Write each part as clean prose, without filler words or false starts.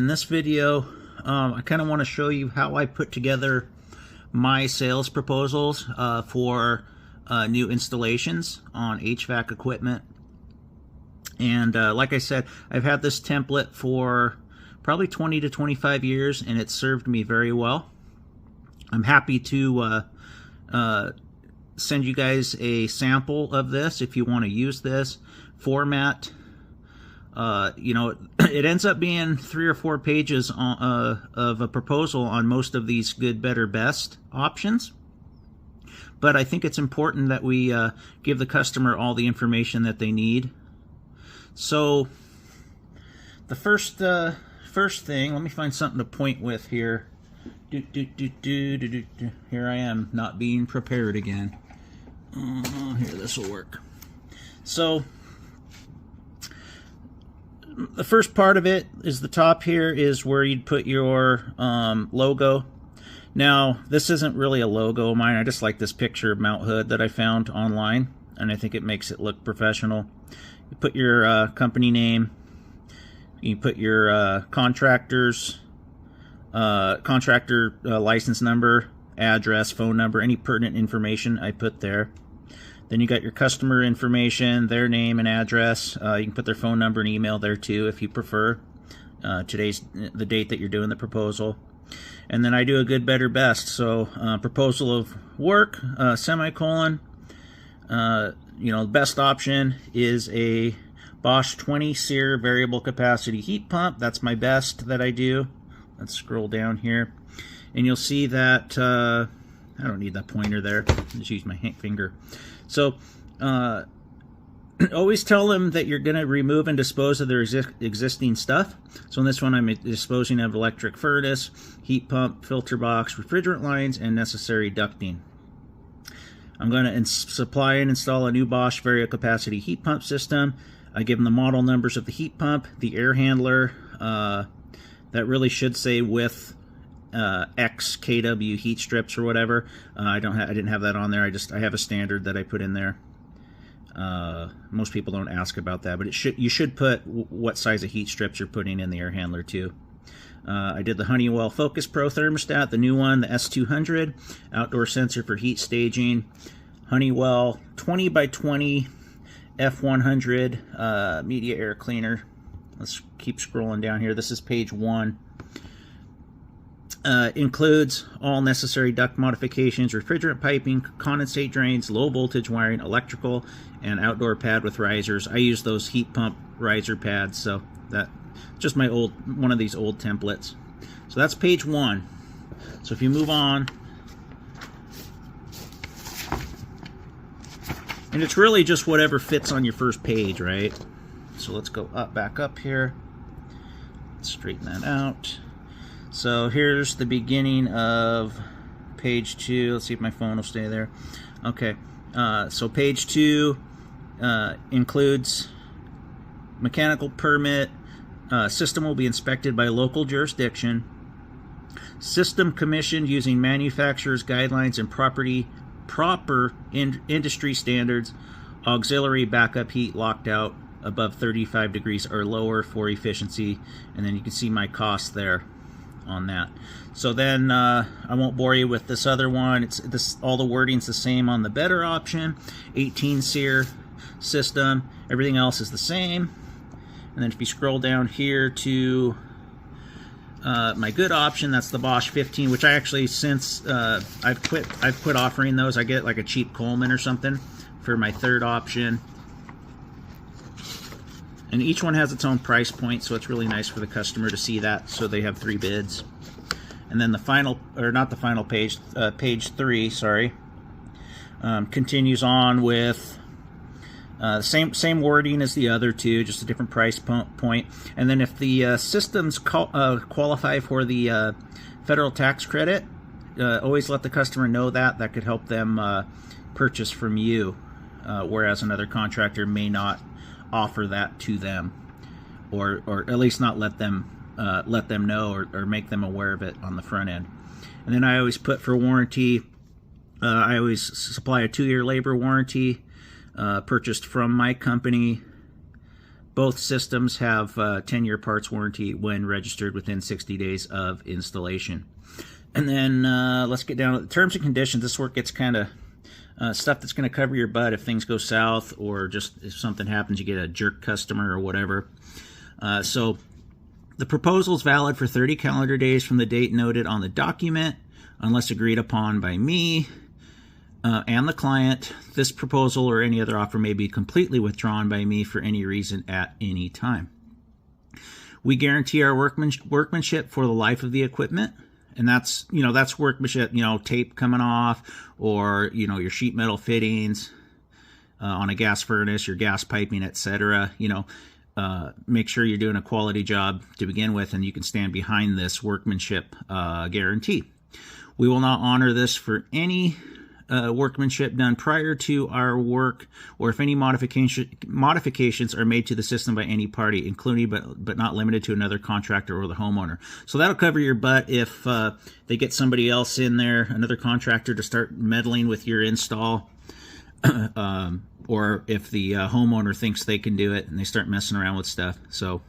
in this video, I kind of want to show you how I put together my sales proposals for new installations on HVAC equipment. And like I said, I've had this template for probably 20 to 25 years, and it's served me very well. I'm happy to send you guys a sample of this if you want to use this format. You know, it ends up being 3 or 4 pages of a proposal on most of these good, better, best options. But I think it's important that we give the customer all the information that they need. So the first thing, let me find something to point with here. Here I am, not being prepared again. Here, this will work. So the first part of it is the top here is where you'd put your logo. Now, this isn't really a logo of mine. I just like this picture of Mount Hood that I found online, and I think it makes it look professional. You put your company name. You put your contractor license number, address, phone number, any pertinent information I put there. Then you got your customer information, their name and address. You can put their phone number and email there too if you prefer. Today's the date that you're doing the proposal. And then I do a good, better, best. So proposal of work, semicolon. You know, the best option is a Bosch 20 SEER variable capacity heat pump. That's my best that I do. Let's scroll down here. And you'll see that, I don't need that pointer there. Just use my finger. So, always tell them that you're going to remove and dispose of their existing stuff. So in this one, I'm disposing of electric furnace, heat pump, filter box, refrigerant lines, and necessary ducting. I'm going to supply and install a new Bosch variable capacity heat pump system. I give them the model numbers of the heat pump, the air handler, that really should say with X kW heat strips or whatever. I didn't have that on there. I have a standard that I put in there. Most people don't ask about that, but you should put what size of heat strips you're putting in the air handler too. I did the Honeywell Focus Pro thermostat, the new one, the S200, outdoor sensor for heat staging, Honeywell 20 by 20 F100 media air cleaner. Let's keep scrolling down here. This is page 1. Includes all necessary duct modifications, refrigerant piping, condensate drains, low voltage wiring, electrical, and outdoor pad with risers. I use those heat pump riser pads, so that just one of these old templates. So that's page 1. So if you move on, and it's really just whatever fits on your first page, right? So let's go back up here. Let's straighten that out. So here's the beginning of page 2. Let's see if my phone will stay there. Okay, so page 2 includes mechanical permit. System will be inspected by local jurisdiction. System commissioned using manufacturer's guidelines and proper industry standards. Auxiliary backup heat locked out above 35 degrees or lower for efficiency. And then you can see my cost there on that. So then I won't bore you with this other one. All the wording's the same on the better option. 18 SEER system. Everything else is the same. And then if you scroll down here to my good option, that's the Bosch 15, which I actually, since I've quit offering those. I get like a cheap Coleman or something for my third option. And each one has its own price point, so it's really nice for the customer to see that, so they have 3 bids. And then the final, or not the final page, page 3, sorry, continues on with same wording as the other two, just a different price point. And then if the systems qualify for the federal tax credit, always let the customer know that. That could help them purchase from you, whereas another contractor may not offer that to them, or at least not let them know or make them aware of it on the front end. And then I always put for warranty, I always supply a 2-year labor warranty, purchased from my company, Both systems have 10-year parts warranty when registered within 60 days of installation. And then let's get down to the terms and conditions. This work gets kind of stuff that's going to cover your butt if things go south, or just if something happens, you get a jerk customer or whatever. So the proposal is valid for 30 calendar days from the date noted on the document, unless agreed upon by me and the client. This proposal or any other offer may be completely withdrawn by me for any reason at any time. We guarantee our workmanship for the life of the equipment. And that's, that's workmanship, tape coming off, or, your sheet metal fittings on a gas furnace, your gas piping, etc. Make sure you're doing a quality job to begin with, and you can stand behind this workmanship guarantee. We will not honor this for any workmanship done prior to our work, or if any modifications are made to the system by any party, including but not limited to another contractor or the homeowner. So that'll cover your butt if they get somebody else in there, another contractor, to start meddling with your install, or if the homeowner thinks they can do it and they start messing around with stuff. So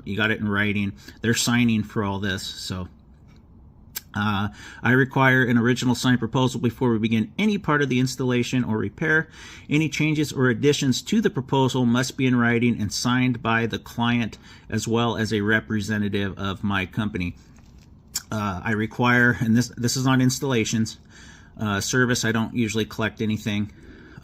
you got it in writing. They're signing for all this. So I require an original signed proposal before we begin any part of the installation or repair. Any changes or additions to the proposal must be in writing and signed by the client as well as a representative of my company. I require, and this is on installations, service, I don't usually collect anything.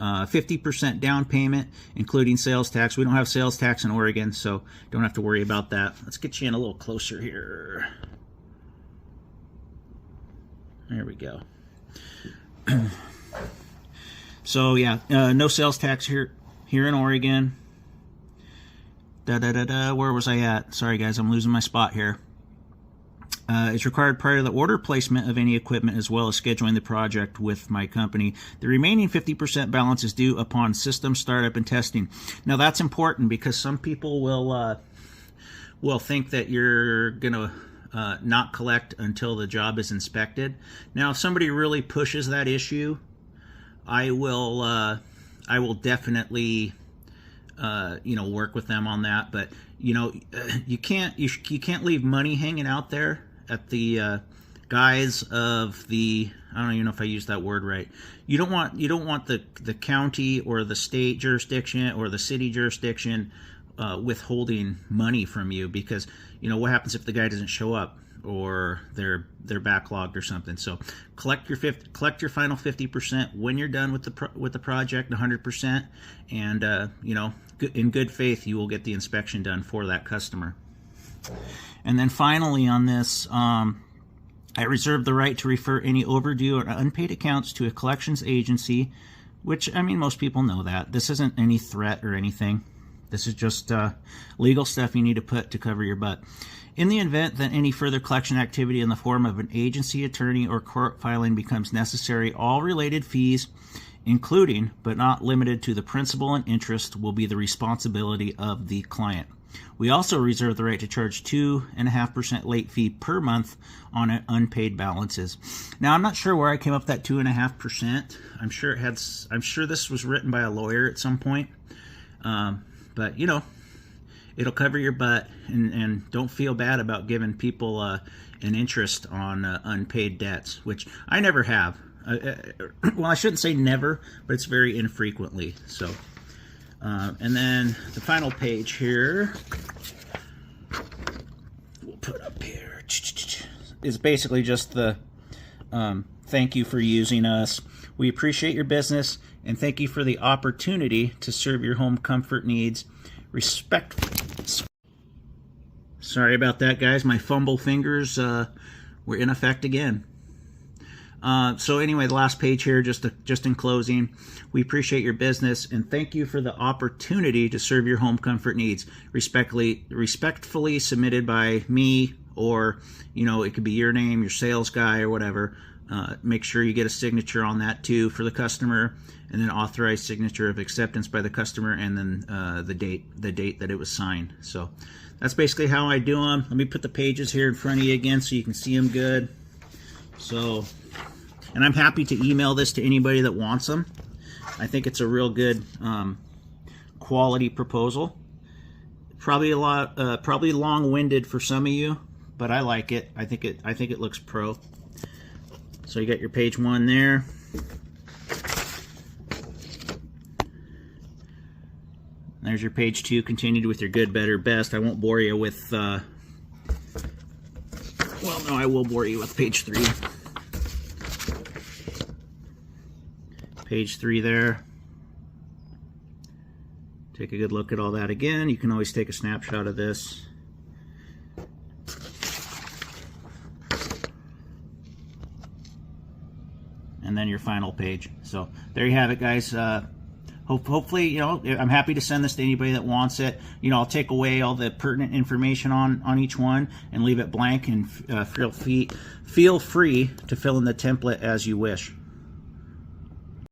50% down payment, including sales tax. We don't have sales tax in Oregon, so don't have to worry about that. Let's get you in a little closer here. There we go. So yeah, no sales tax here in Oregon. Where was I at? Sorry guys, I'm losing my spot here. It's required prior to the order placement of any equipment, as well as scheduling the project with my company. The remaining 50% balance is due upon system startup and testing. Now that's important, because some people will think that you're gonna not collect until the job is inspected. Now, if somebody really pushes that issue, I will definitely work with them on that. But you can't leave money hanging out there at the guise of the, I don't even know if I used that word right. You don't want the county or the state jurisdiction or the city jurisdiction withholding money from you, because what happens if the guy doesn't show up, or they're backlogged or something. So collect your final 50% when you're done with the project, 100%, and in good faith you will get the inspection done for that customer. And then finally on this, I reserve the right to refer any overdue or unpaid accounts to a collections agency, which, I mean, most people know that. This isn't any threat or anything. This is just legal stuff you need to put to cover your butt. In the event that any further collection activity in the form of an agency, attorney, or court filing becomes necessary, all related fees, including but not limited to the principal and interest, will be the responsibility of the client. We also reserve the right to charge 2.5% late fee per month on unpaid balances. Now, I'm not sure where I came up with that 2.5%. I'm sure this was written by a lawyer at some point. But it'll cover your butt, and don't feel bad about giving people an interest on unpaid debts, which I never have. Well, I shouldn't say never, but it's very infrequently. So, and then the final page here, we'll put up here, is basically just the thank you for using us. We appreciate your business, and thank you for the opportunity to serve your home comfort needs. Sorry about that, guys. My fumble fingers were in effect again. So anyway, the last page here, just in closing, we appreciate your business and thank you for the opportunity to serve your home comfort needs. Respectfully submitted by me, or it could be your name, your sales guy, or whatever. Make sure you get a signature on that too for the customer, and then authorized signature of acceptance by the customer, and then the date that it was signed. So that's basically how I do them. Let me put the pages here in front of you again so you can see them good. So, and I'm happy to email this to anybody that wants them. I think it's a real good quality proposal. Probably a lot, probably long-winded for some of you, but I like it. I think it looks pro. So you got your page 1 there. There's your page 2, continued with your good, better, best. I won't bore you with, well, no, I will bore you with page 3. Page 3 there. Take a good look at all that again. You can always take a snapshot of this. And then your final page. So there you have it, guys. Hopefully, you know, I'm happy to send this to anybody that wants it. You know, I'll take away all the pertinent information on each one and leave it blank, and feel free to fill in the template as you wish.